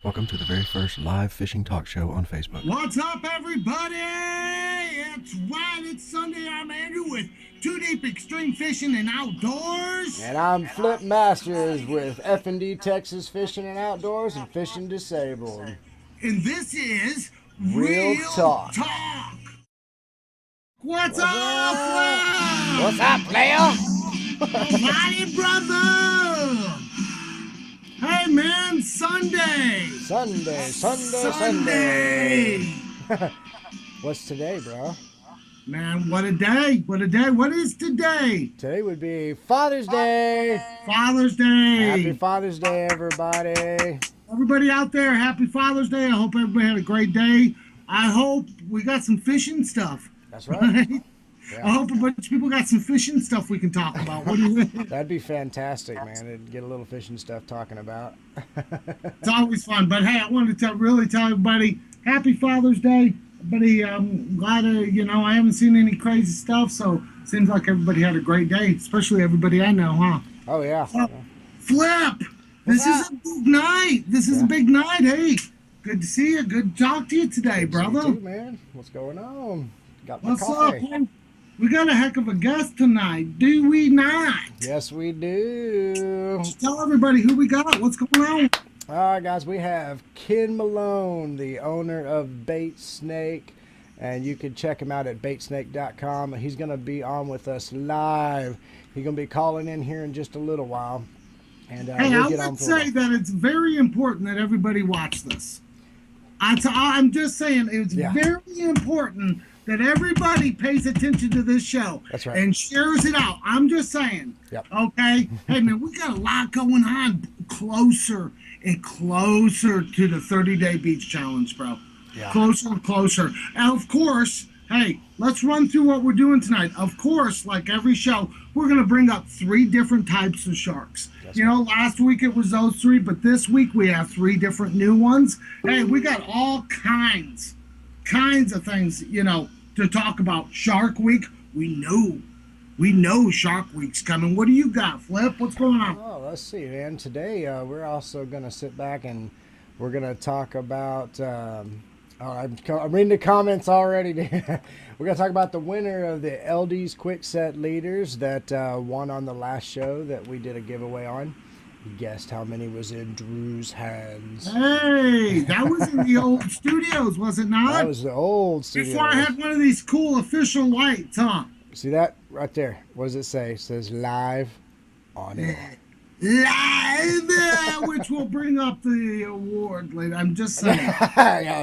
Welcome to the very first live fishing talk show on Facebook. What's up, everybody? It's right. It's Sunday. I'm Andrew with Too Deep Extreme Fishing and Outdoors. And I'm Flip Masters with F&D Texas Fishing and Outdoors and Fishing Disabled. And this is Real Talk. What's up, Flip? What's up, player? Howdy, brother. Hey, man, Sunday. Sunday. What's today, bro? Man, what a day. What a day. What is today? Today would be Father's Day. Father's Day. Happy Father's Day, everybody. Everybody out there, happy Father's Day. I hope everybody had a great day. I hope we got some fishing stuff. That's right. Yeah. I hope a bunch of people got some fishing stuff we can talk about. What do you think? That'd be fantastic, man. It'd get a little fishing stuff talking about. It's always fun. But hey, I wanted to really tell everybody happy Father's Day. Everybody, I'm glad I haven't seen any crazy stuff, so it seems like everybody had a great day, especially everybody I know, huh? Oh, yeah. Flip, this is a big night. This is a big night. Hey, good to see you. Good to talk to you today, brother. You too, man. What's going on? Got my What's coffee. up, man? We got a heck of a guest tonight, do we not? Yes, we do. Just tell everybody who we got. What's going on? All right, guys, we have Ken Malone, the owner of Bait Snake, and you can check him out at baitsnake.com. He's going to be on with us live. He's going to be calling in here in just a little while. And hey, I would say that it's very important that everybody watch this. I'm just saying it's very important that everybody pays attention to this show. That's right. And shares it out. I'm just saying. Yep. Okay? Hey, man, we got a lot going on closer and closer to the 30-day beach challenge, bro. Yeah. Closer and closer. And of course, hey, let's run through what we're doing tonight. Of course, like every show, we're going to bring up 3 different types of sharks. That's last week it was those 3, but this week we have 3 different new ones. Hey, we got all kinds of things, to talk about. Shark Week, we know Shark Week's coming. What do you got, Flip? What's going on? Oh, let's see, man. Today we're also going to sit back and we're going to talk about, I'm reading the comments already. We're going to talk about the winner of the LD's Quick Set Leaders that won on the last show that we did a giveaway on. You guessed how many was in Drew's hands. Hey, that was in the old studios, was it not? That was the old studios. Before I had one of these cool official lights, huh? See that right there? What does it say? It says live on air. Live, which will bring up the award later. I'm just saying.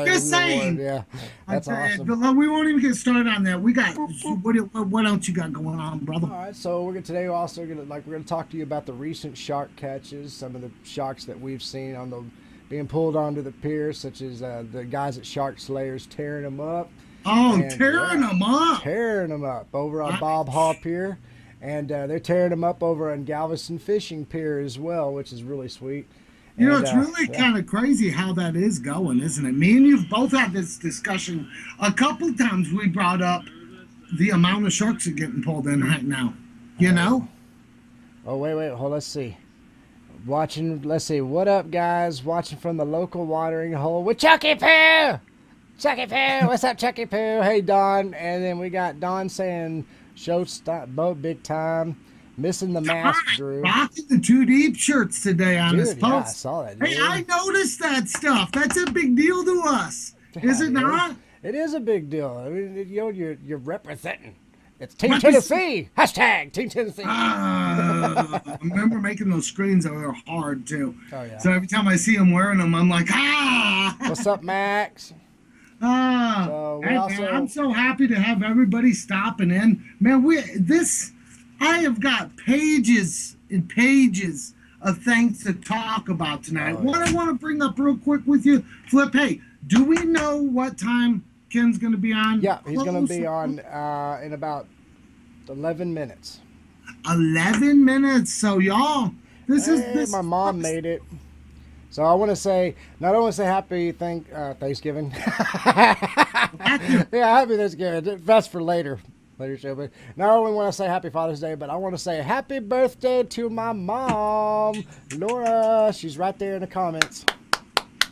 Just saying. Yeah, that's awesome. But we won't even get started on that. We got what else you got going on, brother? All right, so we're also gonna talk to you about the recent shark catches, some of the sharks that we've seen on being pulled onto the pier, such as the guys at Shark Slayers tearing them up. Oh, tearing them up! Tearing them up over on Bob Hall Pier. And they're tearing them up over on Galveston Fishing Pier as well, which is really sweet. It's really kind of crazy how that is going, isn't it? Me and you've both had this discussion a couple times. We brought up the amount of sharks are getting pulled in right now. Oh, wait. Hold. Let's see. Let's see. What up, guys? Watching from the local watering hole with Chucky Poo. Chucky Poo. What's up, Chucky Poo? Hey, Don. And then we got Don saying, show stop boat big time. Missing the mask, Drew. Rocking the Too Deep shirts today on his post. Yeah, I saw that. Hey, I noticed that stuff. That's a big deal to us. Is it not? It is a big deal. I mean, you're representing. It's Team Tennessee. Hashtag Team Tennessee. I remember making those screens that were hard too. Oh yeah. So every time I see him wearing them, I'm like, What's up, Max? Man, I'm so happy to have everybody stopping in. Man, I have got pages and pages of things to talk about tonight. I want to bring up real quick with you, Flip. Hey, do we know what time Ken's going to be on? Yeah, he's going to be on in about 11 minutes. 11 minutes. So y'all, my mom made it. So I want to say, not only say happy Thanksgiving. Yeah, happy Thanksgiving. That's for later show. But not only want to say happy Father's Day, but I want to say happy birthday to my mom, Laura. She's right there in the comments.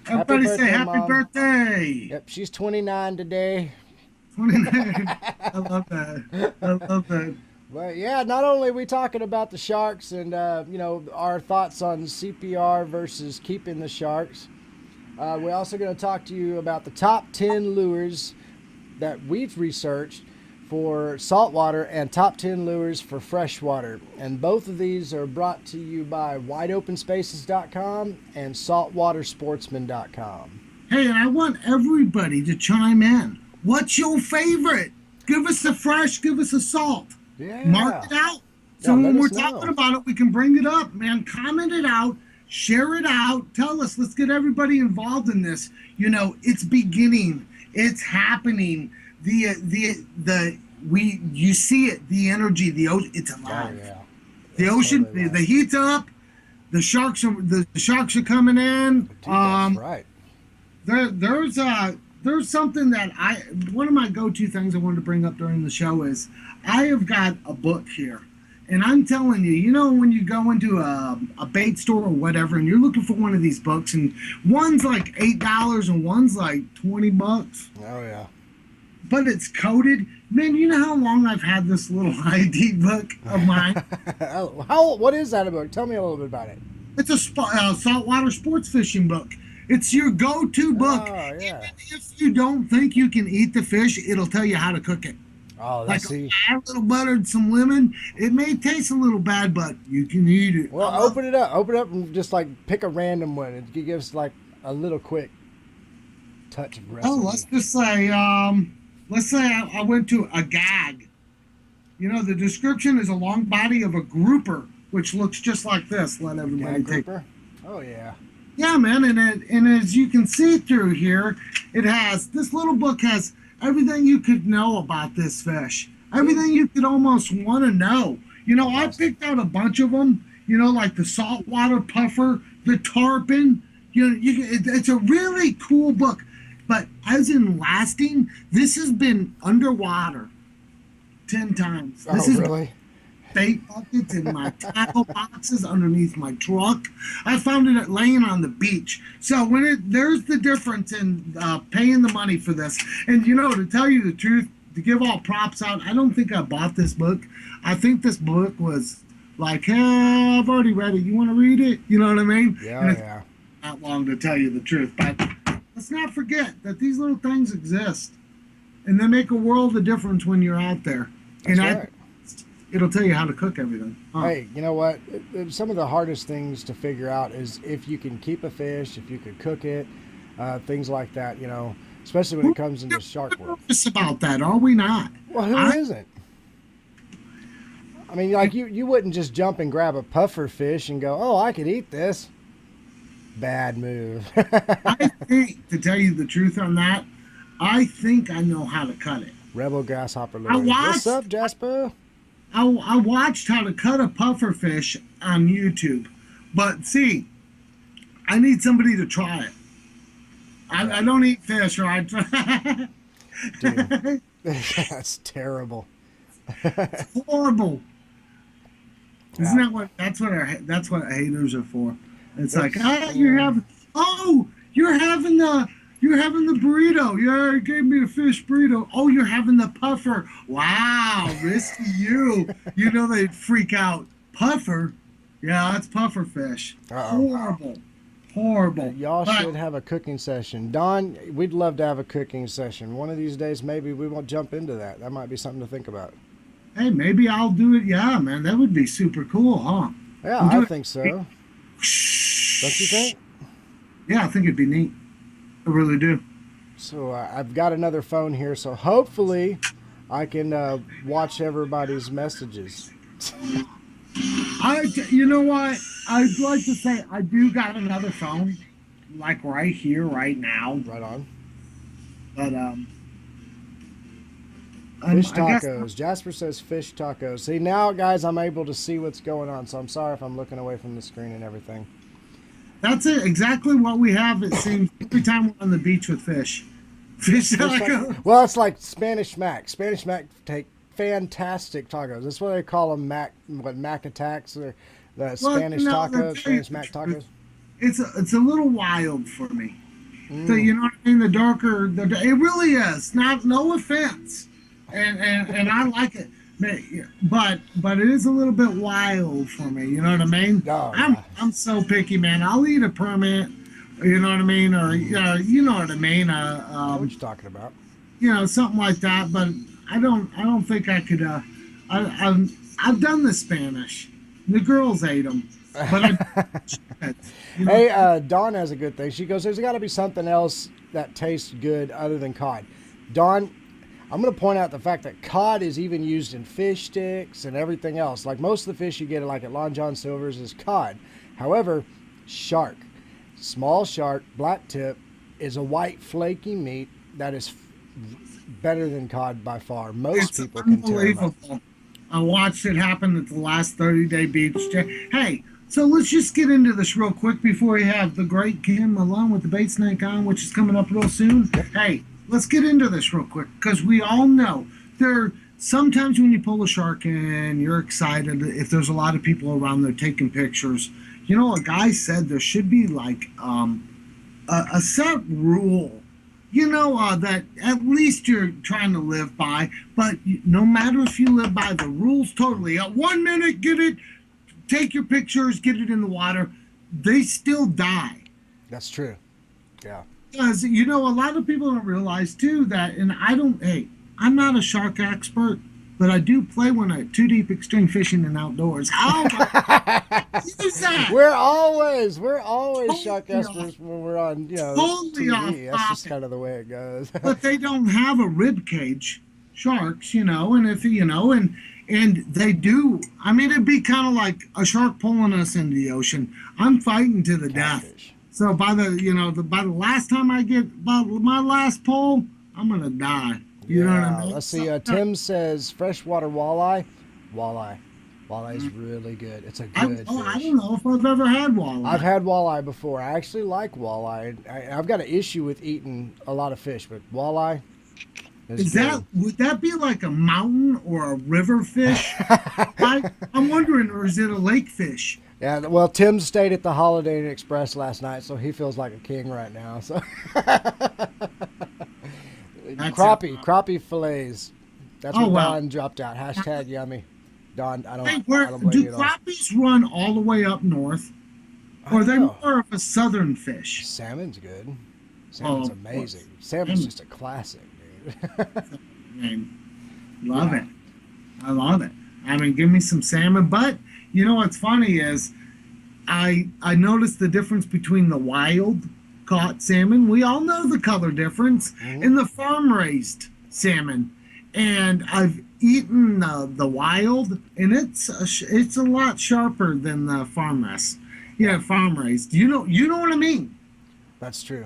Everybody say happy Mom. birthday. Yep, she's 29 today. 29. I love that. I love that. But yeah, not only are we talking about the sharks and our thoughts on CPR versus keeping the sharks, we're also going to talk to you about the top 10 lures that we've researched for saltwater and top 10 lures for freshwater. And both of these are brought to you by wideopenspaces.com and saltwatersportsman.com. Hey, and I want everybody to chime in. What's your favorite? Give us a fresh, give us a salt. Yeah. Mark it out. So Yeah, when we're let us talking know. about it, we can bring it up, man. Comment it out. Share it out. Tell us. Let's get everybody involved in this. It's beginning. It's happening. You see it. The energy. The ocean. It's alive. Oh, yeah. The It's ocean. totally The heat's up. The sharks are coming in. Dude, that's right. There's something that one of my go-to things I wanted to bring up during the show is I have got a book here, and I'm telling you, when you go into a bait store or whatever, and you're looking for one of these books, and one's like $8 and one's like $20, Oh, yeah. but it's coded. Man, you know how long I've had this little ID book of mine? What is that book? Tell me a little bit about it. It's a saltwater sports fishing book. It's your go-to book. Oh, yeah. Even if you don't think you can eat the fish, it'll tell you how to cook it. Oh, Like that's add a little butter and some lemon. It may taste a little bad, but you can eat it. Well, open it up and just like pick a random one. It gives like a little quick touch of recipe. Oh, let's just say, I went to a gag. The description is a long body of a grouper, which looks just like this. Let everybody Gag take. grouper? Oh, yeah. Yeah, man, and as you can see through here, this little book has everything you could know about this fish. Everything you could almost want to know. I picked out a bunch of them, like the saltwater puffer, the tarpon. It's a really cool book. But as in lasting, this has been underwater 10 times. This is Really? bait buckets in my tackle boxes underneath my truck. I found it laying on the beach. So there's the difference in paying the money for this. And to tell you the truth, to give all props out, I don't think I bought this book. I think this book was like, hey, I've already read it. You want to read it? You know what I mean? Yeah, And it's yeah. not long to tell you the truth, but let's not forget that these little things exist, and they make a world of difference when you're out there. That's and right. It'll tell you how to cook everything. Hey, you know what? Some of the hardest things to figure out is if you can keep a fish, if you could cook it, things like that, especially when it comes into shark world. Nervous about that, are we not? Well, who isn't? I mean, like you wouldn't just jump and grab a puffer fish and go, oh, I could eat this. Bad move. I think, to tell you the truth on that, I think I know how to cut it. Rebel grasshopper I lure. watched- What's up, Jasper? I watched how to cut a puffer fish on YouTube, but see, I need somebody to try it. I don't eat fish, or I try. Dude, that's terrible. Horrible. Isn't that what? That's what haters are for. It's like, you're having the burrito. You gave me a fish burrito. Oh, you're having the puffer. Wow, risky you. They'd freak out. Puffer? Yeah, that's puffer fish. Uh-oh. Horrible. Y'all But should have a cooking session. Don, we'd love to have a cooking session. One of these days, maybe we won't jump into that. That might be something to think about. Hey, maybe I'll do it. Yeah, man, that would be super cool, huh? Yeah, We'll do I it. think so. Don't you think? Yeah, I think it'd be neat. I really do. So I've got another phone here, so hopefully I can watch everybody's messages. You know what? I'd like to say I do got another phone, like right here, right now. Right on. But Fish I guess- tacos. Jasper says fish tacos. See, now, guys, I'm able to see what's going on, so I'm sorry if I'm looking away from the screen and everything. That's it. Exactly what we have. It seems every time we're on the beach with fish. Fish tacos. Well, it's like Spanish mac. Spanish mac take fantastic tacos. That's what they call them, mac attacks, or the Spanish no, tacos, that's- Spanish mac tacos. It's a little wild for me. You know what I mean? The darker, it really is. No offense, and I like it, but it is a little bit wild for me. You know what I mean? Oh, I'm so picky, man. I'll eat a permit. You know what I mean? Or you know what I mean? I know what you're talking about. You know, something like that. But I don't think I could. I've done the Spanish. The girls ate them, but you know? Hey, Dawn has a good thing. She goes, "There's got to be something else that tastes good other than cod." Dawn, I'm going to point out the fact that cod is even used in fish sticks and everything else. Like most of the fish you get, like at Long John Silver's, is cod. However, shark, small shark, black tip, is a white flaky meat that is better than cod by far. Most people can tell. Unbelievable. I watched it happen at the last 30-day beach. Hey, so let's just get into this real quick before we have the great Ken Malone with the bait snake on, which is coming up real soon. Yep. Hey, let's get into this real quick because we all know sometimes when you pull a shark in, you're excited. If there's a lot of people around there taking pictures, you know, a guy said there should be like a set rule, you know, that at least you're trying to live by. But no matter if you live by the rules totally, at 1 minute, get it, take your pictures, get it in the water, they still die. That's true. Yeah. Because, you know, a lot of people don't realize, too, that, and I'm not a shark expert, but I do play one at Too Deep Extreme Fishing and Outdoors. How use that? We're always shark experts when we're on, you know, Totally off TV. That's just topic. kind of the way it goes. But they don't have a rib cage, sharks, you know, and if, you know, and they do, I mean, it'd be kind of like a shark pulling us into the ocean. I'm fighting to the death. Catfish. So by the last time I get by my last pull, I'm gonna die. You know what I mean? Let's see. Tim says freshwater walleye. Walleye is really good. It's a good fish. I don't know if I've ever had walleye. I've had walleye before. I actually like walleye. I've got an issue with eating a lot of fish, but walleye is good. Would that be like a mountain or a river fish? I'm wondering, or is it a lake fish? Yeah, well, Tim stayed at the Holiday Inn Express last night, so he feels like a king right now. So, crappie fillets. That's what Don dropped out. Hashtag yummy. Don, I don't blame do you at all. crappies run all the way up north, or are they more of a southern fish? Salmon's good. Salmon's amazing. Salmon's just a classic, dude. Love it. I love it. I mean, give me some salmon. But you know what's funny is I noticed the difference between the wild caught salmon. We all know the color difference in the farm raised salmon, and I've eaten the wild, and it's a lot sharper than the farm raised. Yeah, farm raised. You know what I mean. That's true.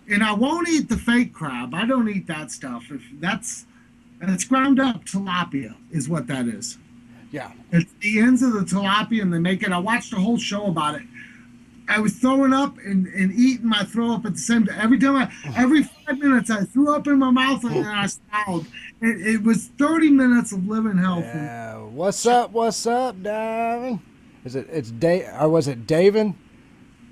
And I won't eat the fake crab. I don't eat that stuff. That's ground up tilapia is what that is. Yeah. It's the ends of the tilapia, and they make it. I watched a whole show about it. I was throwing up and eating my throw up at the same time. Every 5 minutes, I threw up in my mouth and then I swallowed. It was 30 minutes of living hell. Yeah. What's up, Davin? It's Dave, or was it Davin?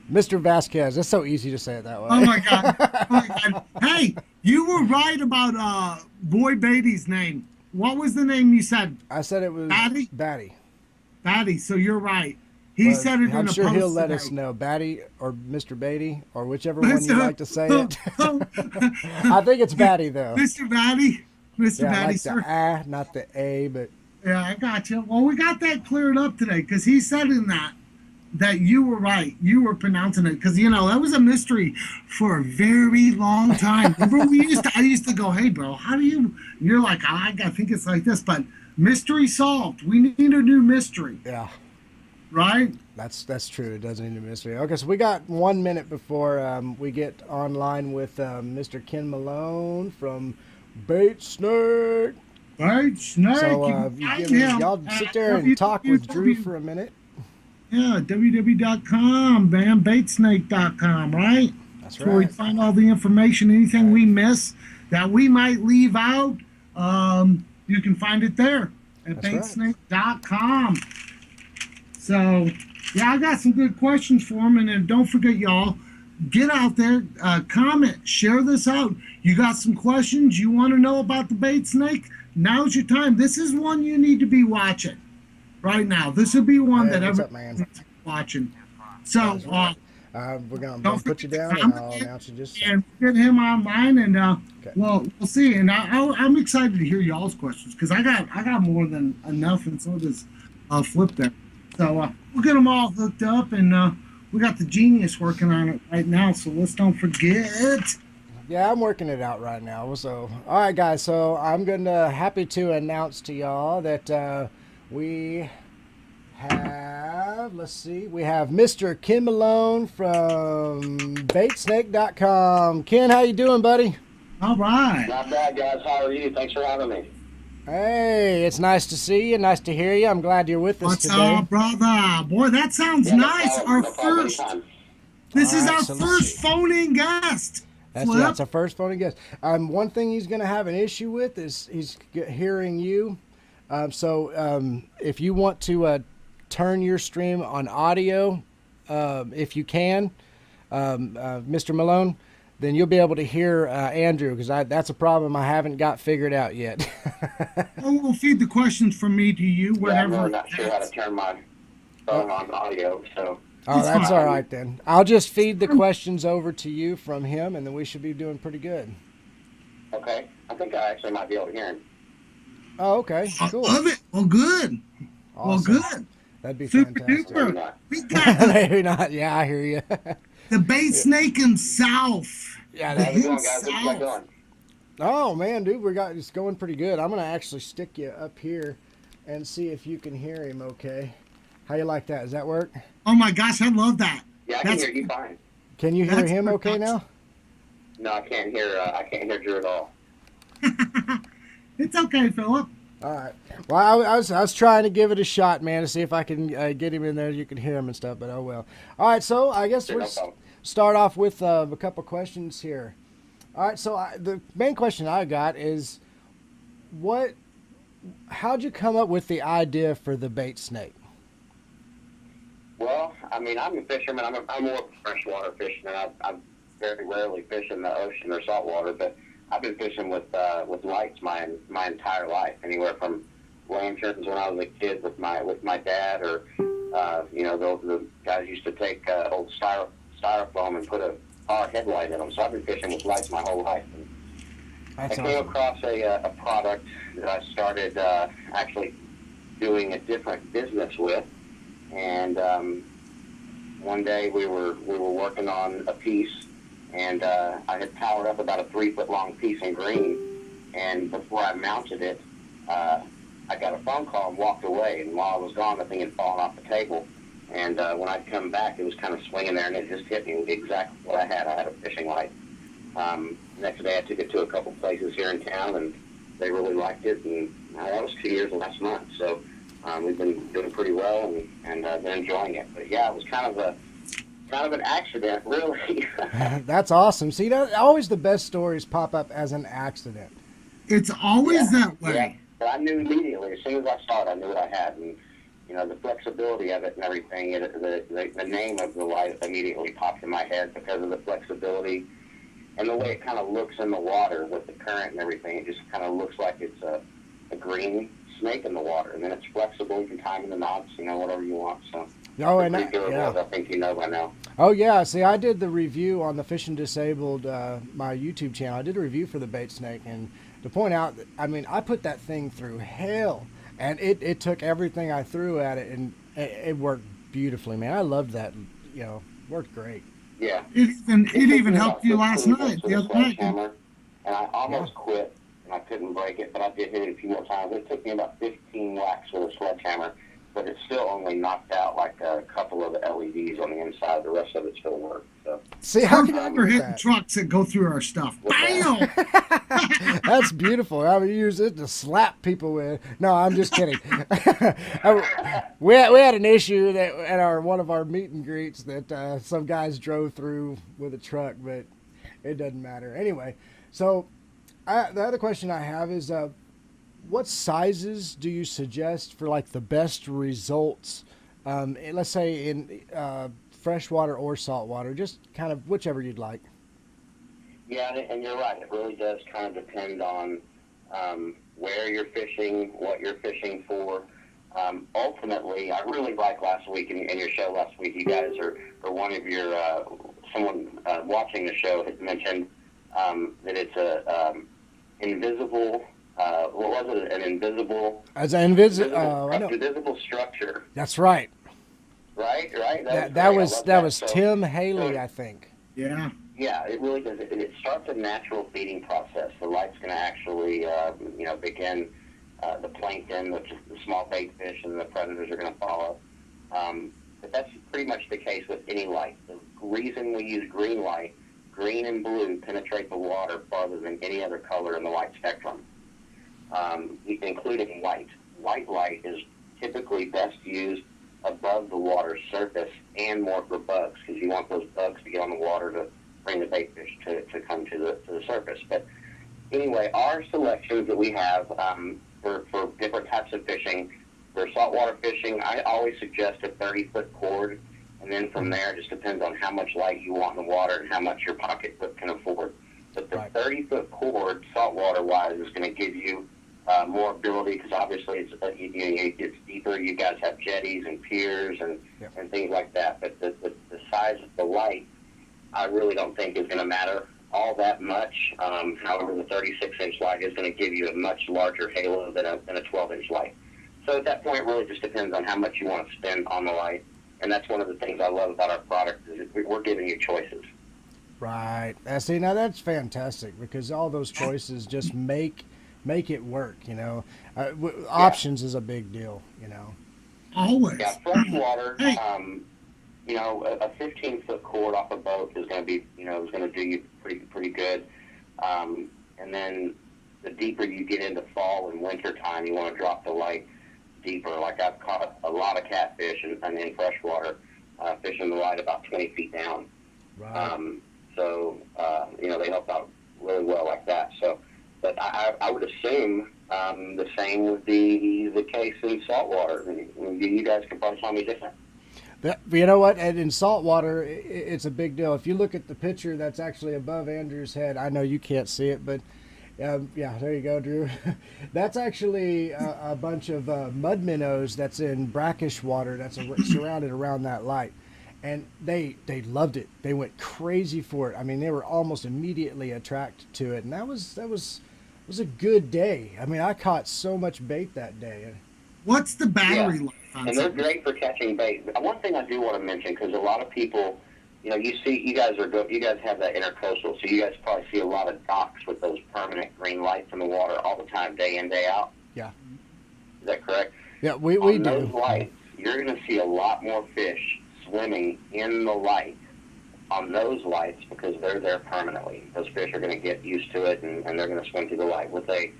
Mr. Vasquez. It's so easy to say it that way. Oh my God. Hey, you were right about Boy Beatty's name. What was the name you said? I said it was Batty. Batty, so you're right. He said it in a I'm sure post he'll let today. us know. Batty or Mr. Beatty or whichever one you like to say it. I think it's Batty, though. Mr. Batty. Mr. Yeah, Batty, like sir. the A, not the A, but... Yeah, I got you. Well, we got that cleared up today because he said in that you were right. You were pronouncing it because, you know, that was a mystery for a very long time. Remember, I used to go, hey, bro, how do you... You're like, I think it's like this, but mystery solved. We need a new mystery. Yeah. Right? That's true. It doesn't need a mystery. Okay, so we got 1 minute before we get online with Mr. Ken Malone from Bait Snake. Bait Snake. So y'all sit there and talk with Drew for a minute. Yeah, www.com, baitsnake.com, right? That's right. Where we find all the information, anything we miss that we might leave out, you can find it there at baitsnake.com. So, yeah, I got some good questions for him. And then don't forget, y'all, get out there, comment, share this out. You got some questions you want to know about the bait snake? Now's your time. This is one you need to be watching right now. This would be one Hey, that what's everyone's up, man? watching. So We're gonna don't put you forget down, to and I'll comment announce you just. and get him online, and Okay. well, we'll see. And I'm excited to hear y'all's questions because I got more than enough, and so does Flip there. So we'll get them all hooked up, and we got the genius working on it right now. So let's don't forget. Yeah, I'm working it out right now. So, all right, guys. So I'm happy to announce to y'all that we have. Let's see. We have Mr. Ken Malone from baitsnake.com. Ken, how you doing, buddy? All right. Not bad, guys. How are you? Thanks for having me. Hey, it's nice to see you. Nice to hear you. I'm glad you're with us What's today. up, brother? Boy, that sounds Yeah, no nice. problem. Our No problem. first. Anytime. This All is right, our so let's first see. phone-in guest. That's our first phone guest. One thing he's going to have an issue with is he's hearing you. If you want to turn your stream on audio, if you can, Mr. Malone, then you'll be able to hear Andrew, because that's a problem I haven't got figured out yet. We'll feed the questions from me to you, Yeah, I'm whatever. really not sure how to turn my phone on audio, so. Oh, It's that's fine. all right then. I'll just feed the questions over to you from him, and then we should be doing pretty good. Okay. I think I actually might be able to hear him. Oh, okay, cool. Love it. Well, good. Awesome. Well, good. That'd be Super fantastic. Maybe duper. not. We got the, Maybe not. Yeah, I hear you. the bait snake himself. Yeah, The How's it going, guys? What's himself. that going? Oh man, dude, it's going pretty good. I'm gonna actually stick you up here and see if you can hear him. Okay, how you like that? Does that work? Oh my gosh, I love that. Yeah, I can That's- hear you fine. Can you hear That's him? Okay perfect. now. No, I can't hear. I can't hear Drew at all. It's okay, Philip. All right. Well, I was trying to give it a shot, man, to see if I can get him in there. You can hear him and stuff, but oh well. All right, so I guess Sure, we'll no problem. start off with a couple questions here. All right, so the main question I got is, how'd you come up with the idea for the bait snake? Well, I mean, I'm a fisherman. I'm more of a freshwater fisherman. I very rarely fish in the ocean or saltwater, but I've been fishing with lights my entire life. Anywhere from lanterns when I was a kid with my dad, or the guys used to take old styrofoam and put a power headlight in them. So I've been fishing with lights my whole life. And That's I came awesome. across a product that I started actually doing a different business with, and one day we were working on a piece, and I had powered up about a 3-foot long piece in green, and before I mounted it, I got a phone call and walked away, and while I was gone, the thing had fallen off the table, and when I'd come back, it was kind of swinging there, and it just hit me exactly what I had. I had a fishing light. Next day I took it to a couple places here in town, and they really liked it, and that was 2 years last month, so we've been doing pretty well, and been enjoying it. But yeah, it was kind of an accident, really. That's awesome. See, always the best stories pop up as an accident. It's always that way. Yeah, but I knew immediately, as soon as I saw it, I knew what I had, and the flexibility of it and everything, the name of the light immediately popped in my head because of the flexibility and the way it kind of looks in the water with the current and everything. It just kind of looks like it's a green snake in the water, and then it's flexible. You can time in the knots, whatever you want. So Oh, it's and pretty durable, yeah. as I think you know by now. Oh yeah, see, I did the review on the Fishing Disabled, my YouTube channel. I did a review for the bait snake, and to point out, I mean, I put that thing through hell, and it took everything I threw at it, and it worked beautifully, man. I loved that, worked great. Yeah. It even helped you last night, the other night. And I almost quit, and I couldn't break it, but I did hit it a few more times. It took me about 15 whacks with a sledgehammer, but it still only knocked out like a couple of the LEDs on the inside. The rest of it still worked. So. See, how Perfect can for I hitting that? trucks that go through our stuff. Bam! That's beautiful. I would use it to slap people with. No, I'm just kidding. we had an issue that at one of our meet and greets that some guys drove through with a truck, but it doesn't matter. Anyway, so the other question I have is, what sizes do you suggest for like the best results? Let's say in freshwater or saltwater, just kind of whichever you'd like. Yeah, and you're right. It really does kind of depend on where you're fishing, what you're fishing for. Ultimately, I really like last week in your show last week. You guys or one of your someone watching the show had mentioned that it's a invisible. What was it? An invisible. As an invisible structure. That's right. Right. That was Tim Haley, I think. Yeah. Yeah, it really does. It starts a natural feeding process. The light's going to actually, begin the plankton, which is the small bait fish, and the predators are going to follow. But that's pretty much the case with any light. The reason we use green light, green and blue penetrate the water farther than any other color in the light spectrum, including white. White light is typically best used above the water's surface and more for bugs, because you want those bugs to get on the water to bring the bait fish to come to the surface. But anyway, our selections that we have for different types of fishing, for saltwater fishing, I always suggest a 30-foot cord, and then from there it just depends on how much light you want in the water and how much your pocketbook can afford. But the 30-foot cord, saltwater-wise, is going to give you more ability, because obviously it's deeper. You guys have jetties and piers and things like that. But the size of the light, I really don't think is going to matter all that much. However, the 36-inch light is going to give you a much larger halo than a 12-inch light. So at that point, it really just depends on how much you want to spend on the light. And that's one of the things I love about our product, is we're giving you choices. Right. See, now that's fantastic, because all those choices just make it work, options is a big deal, Always. Yeah, freshwater, Hey. A 15-foot cord off a boat is going to be, is going to do you pretty good. And then the deeper you get into fall and winter time, you want to drop the light deeper. Like I've caught a lot of catfish and in freshwater, fishing the light about 20 feet down. Right. They help out really well like that. So, but I would assume the same would be the case in saltwater. You guys could probably tell me different. You know what? And in saltwater, it's a big deal. If you look at the picture that's actually above Andrew's head, I know you can't see it, but there you go, Drew. That's actually a bunch of mud minnows that's in brackish water that's surrounded around that light. And they loved it. They went crazy for it. I mean, they were almost immediately attracted to it. And that was a good day. I mean, I caught so much bait that day. What's the battery life on And they're something? great for catching bait. One thing I do want to mention, because a lot of people, you guys have that intercoastal, so you guys probably see a lot of docks with those permanent green lights in the water all the time, day in, day out. Yeah. Is that correct? Yeah, we On do. those lights, you're going to see a lot more fish swimming in the light on those lights, because they're there permanently. Those fish are going to get used to it, and they're going to swim through the light. With a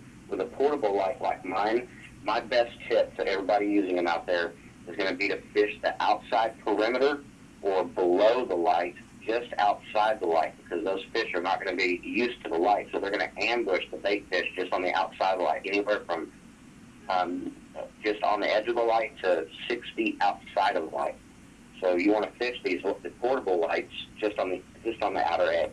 portable light like mine, my best tip to everybody using them out there is going to be to fish the outside perimeter or below the light, just outside the light, because those fish are not going to be used to the light, so they're going to ambush the bait fish just on the outside of the light, anywhere from just on the edge of the light to 6 feet outside of the light. So you want to fish these with the portable lights just on the outer edge.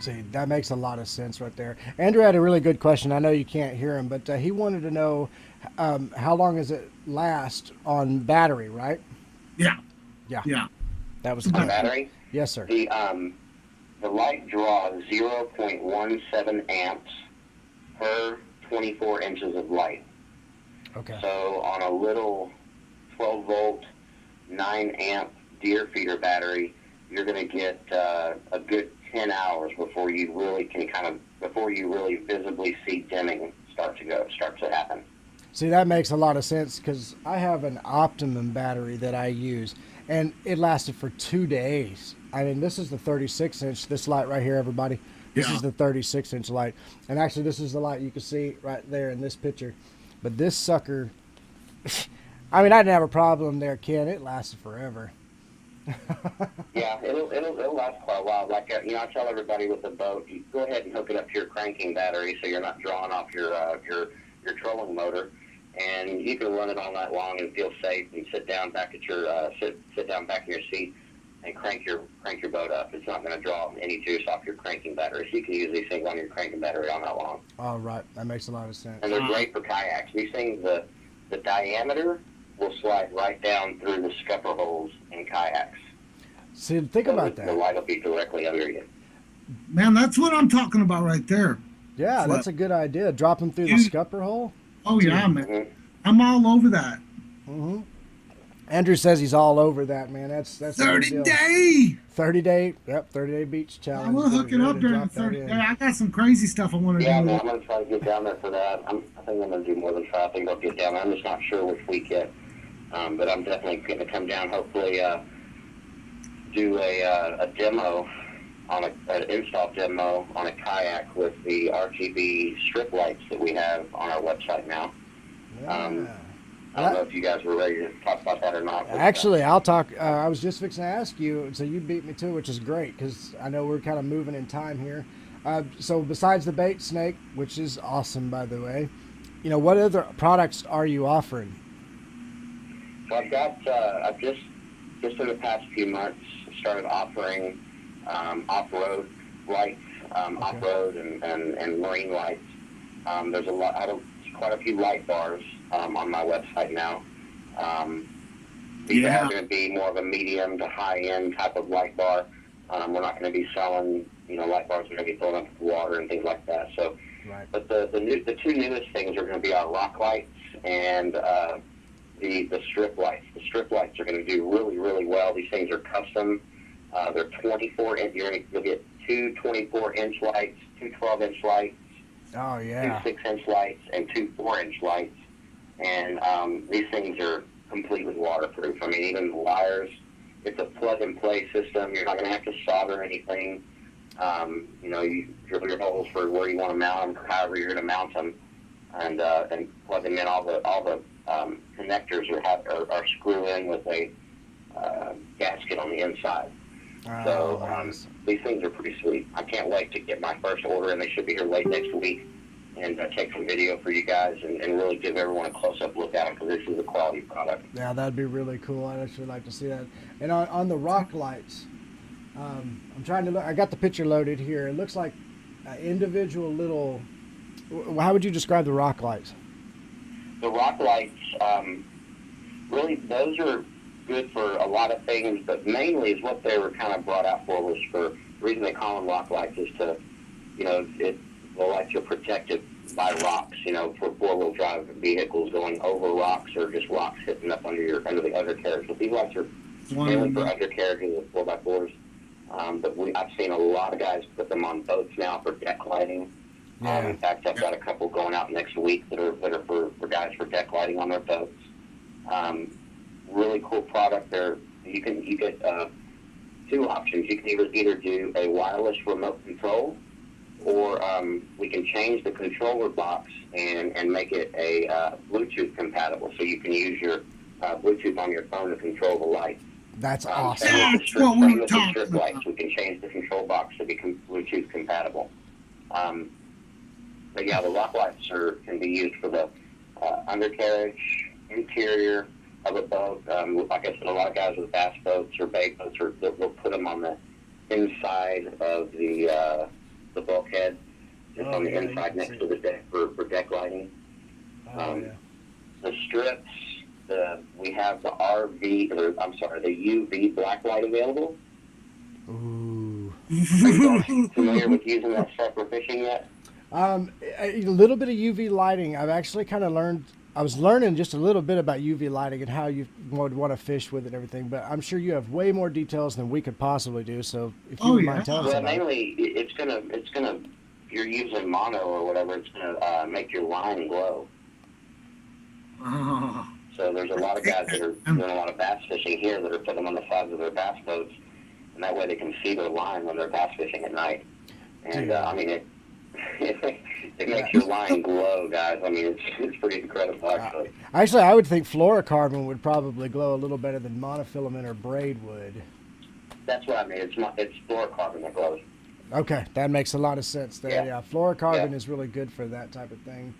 See, that makes a lot of sense right there. Andrew had a really good question. I know you can't hear him, but he wanted to know how long does it last on battery, right? Yeah. Yeah. Yeah. That was On good. battery, Yes, sir. the light draws 0.17 amps per 24 inches of light. Okay. So on a little 12-volt, 9-amp deer feeder battery, you're going to get a good 10 hours before you really visibly see dimming start to happen. See, that makes a lot of sense, because I have an Optimum battery that I use, and it lasted for 2 days. I mean, this is the 36-inch, this light right here, everybody. This is the 36-inch light. And actually, this is the light you can see right there in this picture. But this sucker, I mean, I didn't have a problem there, Ken. It lasted forever. Yeah, it'll last quite a while. Like I tell everybody with the boat, you go ahead and hook it up to your cranking battery, so you're not drawing off your trolling motor, and you can run it all night long and feel safe and sit down back at your sit down back in your seat. and crank your boat up. It's not going to draw any juice off your cranking battery. So you can use these things on your cranking battery all night long. All right, that makes a lot of sense. And they're great for kayaks. These things, the diameter will slide right down through the scupper holes in kayaks. See, think about The that. light will be directly under you. Man, that's what I'm talking about right there. Yeah, that's a good idea. Drop them through the scupper hole. Oh yeah, man. Mm-hmm. I'm all over that. Mm-hmm. Andrew says he's all over that, man. That's 30 day. 30-day. Yep, 30-day beach challenge. We'll hook it up during the 30 day. I got some crazy stuff I want to Yeah, do. man, I'm going to try to get down there for that. I think I'm going to do more than try. I think I'll get down there. I'm just not sure which week yet. But I'm definitely going to come down, hopefully do a demo, an install demo on a kayak with the RGB strip lights that we have on our website now. Yeah. I don't know if you guys were ready to talk about that or not. Actually, I'll talk. I was just fixing to ask you, so you beat me to it, which is great because I know we're kind of moving in time here. So besides the bait snake, which is awesome, by the way, what other products are you offering? So I've just in the past few months started offering off-road lights, off-road and marine lights. There's quite a few light bars on my website now. These are going to be more of a medium to high-end type of light bar. We're not going to be selling, light bars are going to be filling up with water and things like that. So, Right. But the two newest things are going to be our rock lights and the strip lights. The strip lights are going to do really, really well. These things are custom. They're 24-inch. You'll get two 24-inch lights, two 12-inch lights, Oh yeah. two 6-inch lights, and two 4-inch lights. And these things are completely waterproof. I mean, even the wires, it's a plug-and-play system. You're not going to have to solder anything. You drill your holes for where you want to mount them, however you're going to mount them, and plug them in. All the connectors are screw in with a gasket on the inside. These things are pretty sweet. I can't wait to get my first order, and they should be here late next week, and take some video for you guys and really give everyone a close-up look at them because this is a quality product. Yeah, that'd be really cool. I'd actually like to see that. And on the rock lights, I'm trying to look. I got the picture loaded here. It looks like individual little. How would you describe the rock lights? The rock lights, really, those are good for a lot of things, but mainly is what they were kind of brought out for was for the reason they call them rock lights is to, the lights are protected by rocks, for four-wheel drive vehicles going over rocks or just rocks hitting up under the undercarriage. But these lights are mainly for undercarriages of 4x4s. But I've seen a lot of guys put them on boats now for deck lighting. Yeah. In fact, I've got a couple going out next week that are for guys for deck lighting on their boats. Really cool product. You get two options. You can either do a wireless remote control, or we can change the controller box and make it a Bluetooth compatible, so you can use your Bluetooth on your phone to control the light. That's awesome. That's what we were talking about. Lights. We can change the control box to be Bluetooth compatible. But yeah, the rock lights can be used for the undercarriage, interior of a boat. Like I said, a lot of guys with bass boats or bay boats will put them on the inside of the bulkhead, just on the inside next to the deck for deck lighting. The strips, we have the UV black light available. Ooh. Are you guys familiar with using that stuff for fishing yet? A little bit of UV lighting. I've actually kind of learned. I was learning just a little bit about UV lighting and how you would want to fish with it and everything. But I'm sure you have way more details than we could possibly do. So if you would mind telling us well, about mainly it's gonna. If you're using mono or whatever, it's gonna make your line glow. Oh. So there's a lot of guys that are doing a lot of bass fishing here that are putting them on the sides of their bass boats, and that way they can see their line when they're bass fishing at night. And it makes your line glow, guys. I mean, it's pretty incredible, actually. Actually, I would think fluorocarbon would probably glow a little better than monofilament or braid would. That's what I mean. It's fluorocarbon that glows. Okay, that makes a lot of sense there. Yeah. Yeah, fluorocarbon is really good for that type of thing.